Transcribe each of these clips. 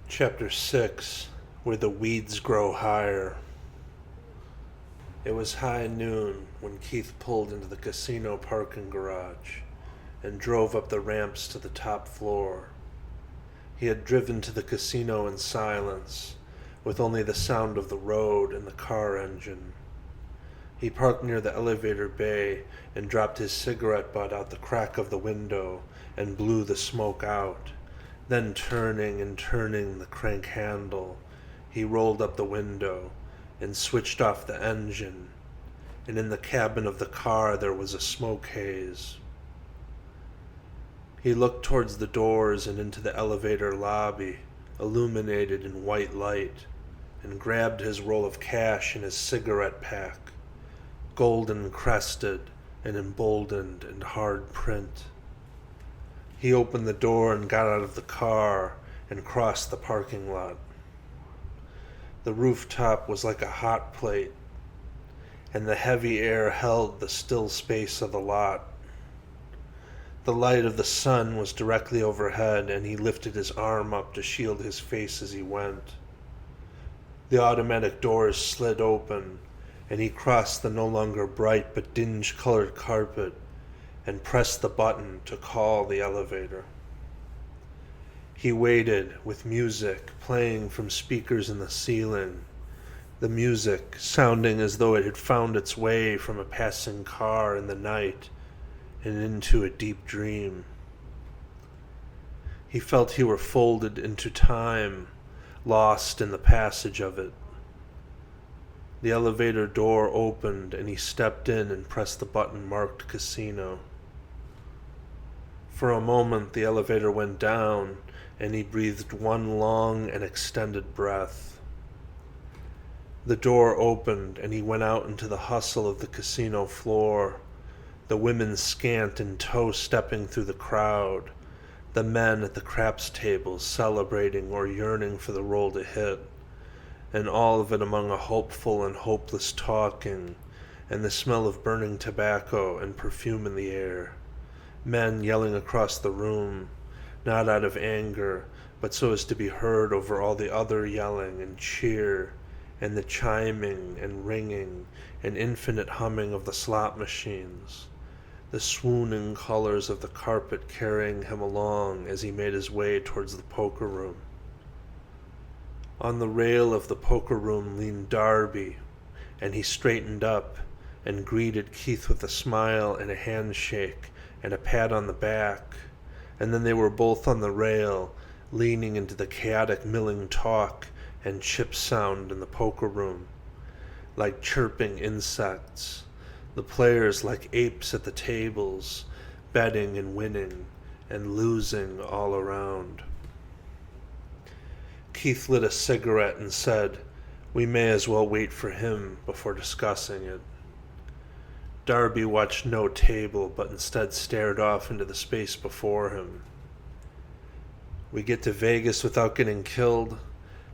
Chapter 6 Where the Weeds Grow Higher. It was high noon when Keith pulled into the casino parking garage and drove up the ramps to the top floor. He had driven to the casino in silence, with only the sound of the road and the car engine. He parked near the elevator bay and dropped his cigarette butt out the crack of the window and blew the smoke out. Then turning and turning the crank handle, he rolled up the window and switched off the engine, and in the cabin of the car there was a smoke haze. He looked towards the doors and into the elevator lobby, illuminated in white light, and grabbed his roll of cash and his cigarette pack, golden crested and emboldened in hard print. He opened the door and got out of the car and crossed the parking lot. The rooftop was like a hot plate, and the heavy air held the still space of the lot. The light of the sun was directly overhead, and he lifted his arm up to shield his face as he went. The automatic doors slid open, and he crossed the no longer bright but dingy-colored carpet and pressed the button to call the elevator. He waited, with music playing from speakers in the ceiling, the music sounding as though it had found its way from a passing car in the night and into a deep dream. He felt he were folded into time, lost in the passage of it. The elevator door opened, and he stepped in and pressed the button marked casino. For a moment the elevator went down, and he breathed one long and extended breath. The door opened, and he went out into the hustle of the casino floor, the women scant and toe-stepping through the crowd, the men at the craps tables celebrating or yearning for the roll to hit, and all of it among a hopeful and hopeless talking, and the smell of burning tobacco and perfume in the air. Men yelling across the room, not out of anger, but so as to be heard over all the other yelling and cheer, and the chiming and ringing and infinite humming of the slot machines, the swooning colors of the carpet carrying him along as he made his way towards the poker room. On the rail of the poker room leaned Darby, and he straightened up and greeted Keith with a smile and a handshake and a pat on the back, and then they were both on the rail, leaning into the chaotic milling talk and chip sound in the poker room, like chirping insects, the players like apes at the tables, betting and winning and losing all around. Keith lit a cigarette and said, "We may as well wait for him before discussing it." Darby watched no table, but instead stared off into the space before him. "We get to Vegas without getting killed,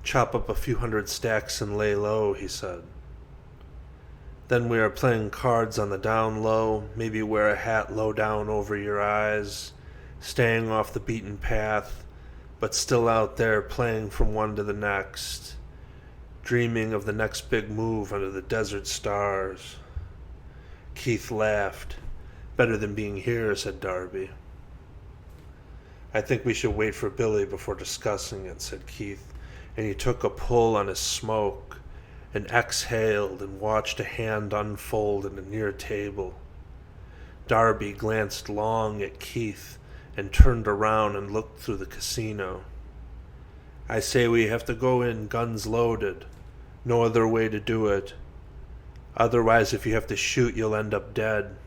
chop up a few hundred stacks and lay low," he said. "Then we are playing cards on the down low, maybe wear a hat low down over your eyes, staying off the beaten path, but still out there playing from one to the next, dreaming of the next big move under the desert stars." Keith laughed. "Better than being here," said Darby. "I think we should wait for Billy before discussing it," said Keith, and he took a pull on his smoke and exhaled and watched a hand unfold at a near table. Darby glanced long at Keith and turned around and looked through the casino. "I say we have to go in guns loaded. No other way to do it. Otherwise, if you have to shoot, you'll end up dead.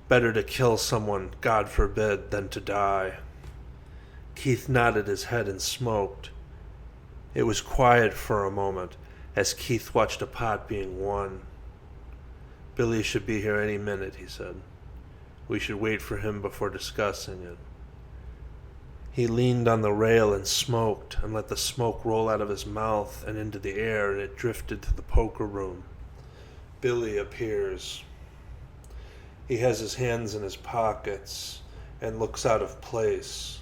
Better to kill someone, God forbid, than to die." Keith nodded his head and smoked. It was quiet for a moment as Keith watched a pot being won. "Billy should be here any minute," he said. "We should wait for him before discussing it." He leaned on the rail and smoked, and let the smoke roll out of his mouth and into the air, and it drifted to the poker room. Billy appears. He has his hands in his pockets and looks out of place,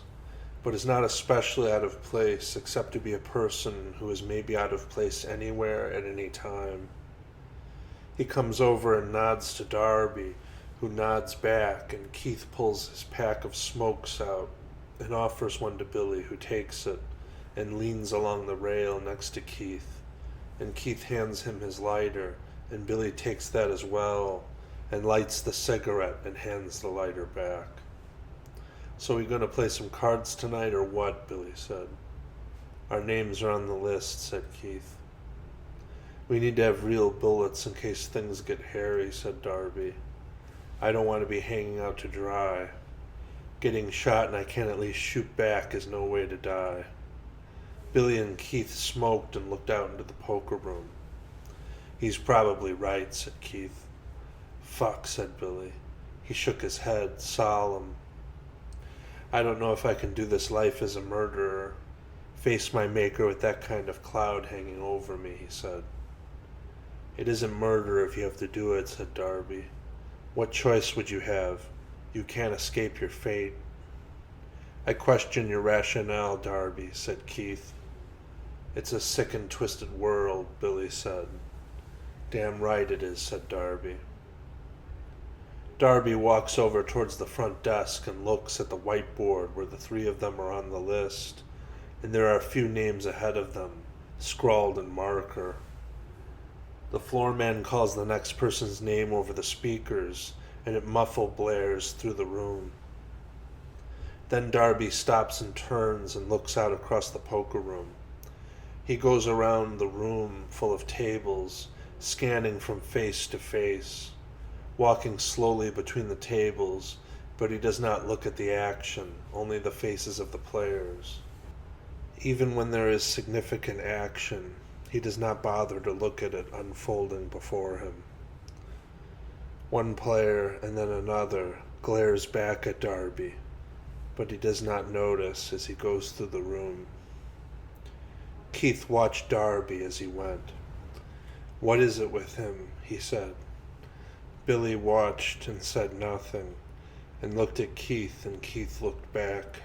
but is not especially out of place except to be a person who is maybe out of place anywhere at any time. He comes over and nods to Darby, who nods back, and Keith pulls his pack of smokes out and offers one to Billy, who takes it and leans along the rail next to Keith. And Keith hands him his lighter, and Billy takes that as well and lights the cigarette and hands the lighter back. "So we gonna play some cards tonight or what?" Billy said. "Our names are on the list," said Keith. "We need to have real bullets in case things get hairy," said Darby. "I don't want to be hanging out to dry. Getting shot and I can't at least shoot back is no way to die." Billy and Keith smoked and looked out into the poker room. "He's probably right," said Keith. "Fuck," said Billy. He shook his head, solemn. "I don't know if I can do this life as a murderer, face my maker with that kind of cloud hanging over me," he said. "It isn't murder if you have to do it," said Darby. "What choice would you have? You can't escape your fate." "I question your rationale, Darby," said Keith. "It's a sick and twisted world," Billy said. "Damn right it is," said Darby. Darby walks over towards the front desk and looks at the whiteboard where the three of them are on the list, and there are a few names ahead of them, scrawled in marker. The floor man calls the next person's name over the speakers, and it muffled blares through the room. Then Darby stops and turns and looks out across the poker room. He goes around the room full of tables, scanning from face to face, walking slowly between the tables, but he does not look at the action, only the faces of the players. Even when there is significant action, he does not bother to look at it unfolding before him. One player and then another glares back at Darby, but he does not notice as he goes through the room. Keith watched Darby as he went. "What is it with him?" he said. Billy watched and said nothing, and looked at Keith, and Keith looked back.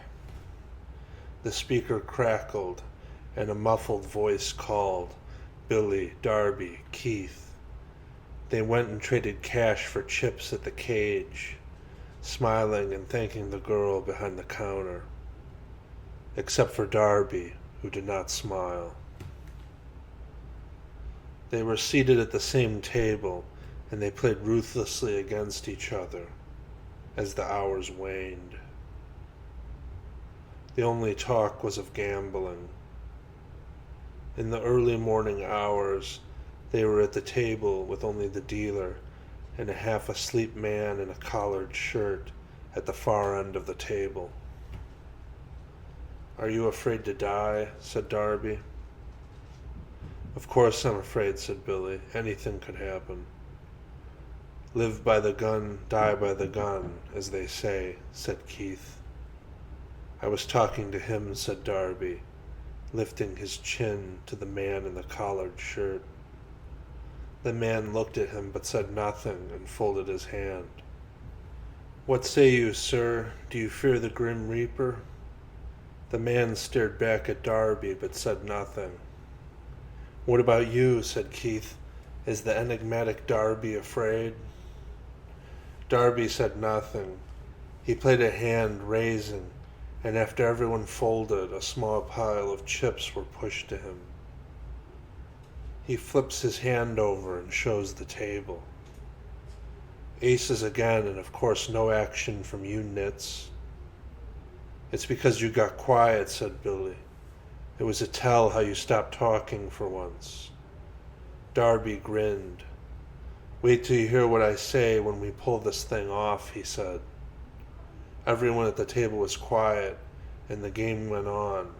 The speaker crackled, and a muffled voice called, "Billy, Darby, Keith." They went and traded cash for chips at the cage, smiling and thanking the girl behind the counter, except for Darby, who did not smile. They were seated at the same table, and they played ruthlessly against each other as the hours waned. The only talk was of gambling. In the early morning hours, they were at the table with only the dealer and a half-asleep man in a collared shirt at the far end of the table. "Are you afraid to die?" said Darby. "Of course I'm afraid," said Billy. "Anything could happen." "Live by the gun, die by the gun, as they say," said Keith. "I was talking to him," said Darby, lifting his chin to the man in the collared shirt. The man looked at him but said nothing and folded his hand. "What say you, sir? Do you fear the Grim Reaper?" The man stared back at Darby but said nothing. "What about you?" said Keith. "Is the enigmatic Darby afraid?" Darby said nothing. He played a hand raising, and after everyone folded, a small pile of chips were pushed to him. He flips his hand over and shows the table. "Aces again, and of course no action from you nits." "It's because you got quiet," said Billy. "It was a tell how you stopped talking for once." Darby grinned. "Wait till you hear what I say when we pull this thing off," he said. Everyone at the table was quiet, and the game went on,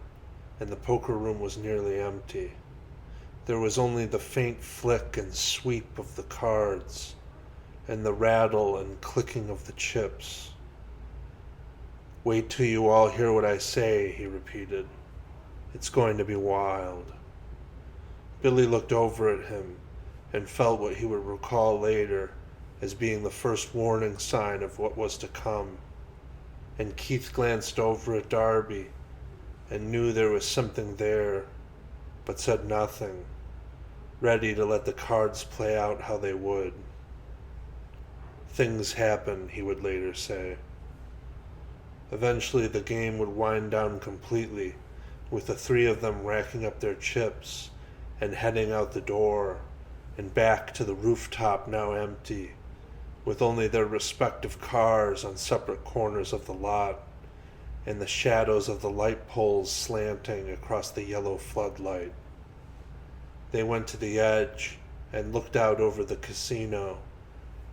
and the poker room was nearly empty. There was only the faint flick and sweep of the cards, and the rattle and clicking of the chips. "Wait till you all hear what I say," he repeated. "It's going to be wild." Billy looked over at him and felt what he would recall later as being the first warning sign of what was to come, and Keith glanced over at Darby and knew there was something there, but said nothing, ready to let the cards play out how they would. Things happen, he would later say. Eventually the game would wind down completely, with the three of them racking up their chips and heading out the door and back to the rooftop now empty, with only their respective cars on separate corners of the lot and the shadows of the light poles slanting across the yellow floodlight. They went to the edge and looked out over the casino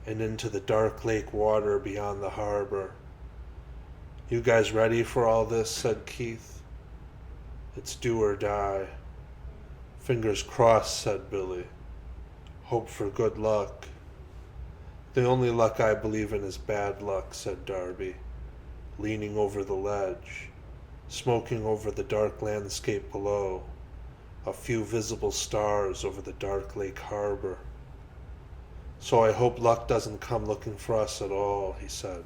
and into the dark lake water beyond the harbor. "You guys ready for all this?" said Keith. "It's do or die." "Fingers crossed," said Billy. "Hope for good luck." "The only luck I believe in is bad luck," said Darby, leaning over the ledge, smoking over the dark landscape below, a few visible stars over the dark lake harbor. "So I hope luck doesn't come looking for us at all," he said.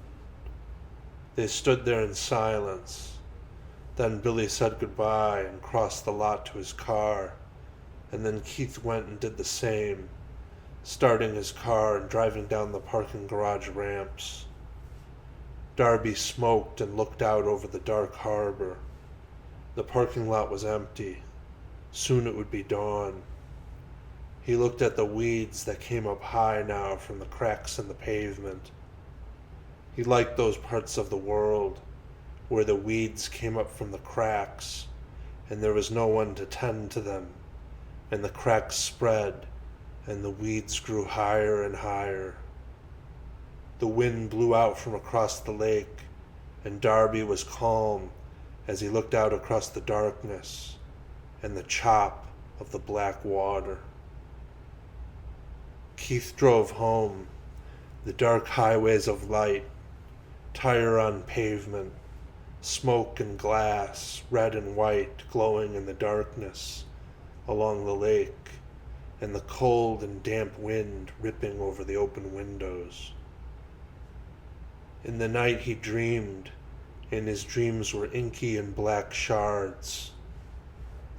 They stood there in silence. Then Billy said goodbye and crossed the lot to his car, and then Keith went and did the same, starting his car and driving down the parking garage ramps. Darby smoked and looked out over the dark harbor. The parking lot was empty. Soon it would be dawn. He looked at the weeds that came up high now from the cracks in the pavement. He liked those parts of the world where the weeds came up from the cracks and there was no one to tend to them, and the cracks spread and the weeds grew higher and higher. The wind blew out from across the lake, and Darby was calm as he looked out across the darkness and the chop of the black water. Keith drove home, the dark highways of light, tire on pavement, smoke and glass, red and white, glowing in the darkness along the lake, and the cold and damp wind ripping over the open windows. In the night he dreamed, and his dreams were inky and black shards.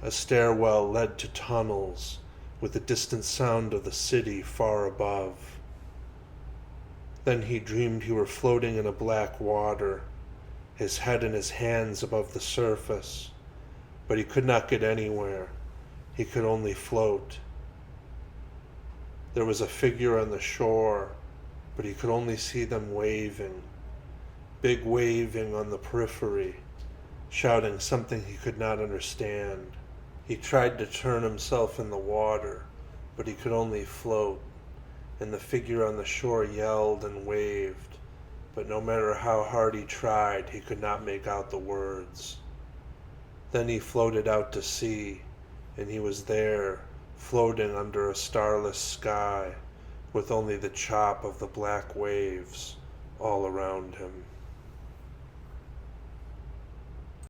A stairwell led to tunnels, with the distant sound of the city far above. Then he dreamed he were floating in a black water, his head and his hands above the surface, but he could not get anywhere. He could only float. There was a figure on the shore, but he could only see them waving, big waving on the periphery, shouting something he could not understand. He tried to turn himself in the water, but he could only float, and the figure on the shore yelled and waved, but no matter how hard he tried, he could not make out the words. Then he floated out to sea, and he was there, floating under a starless sky, with only the chop of the black waves all around him.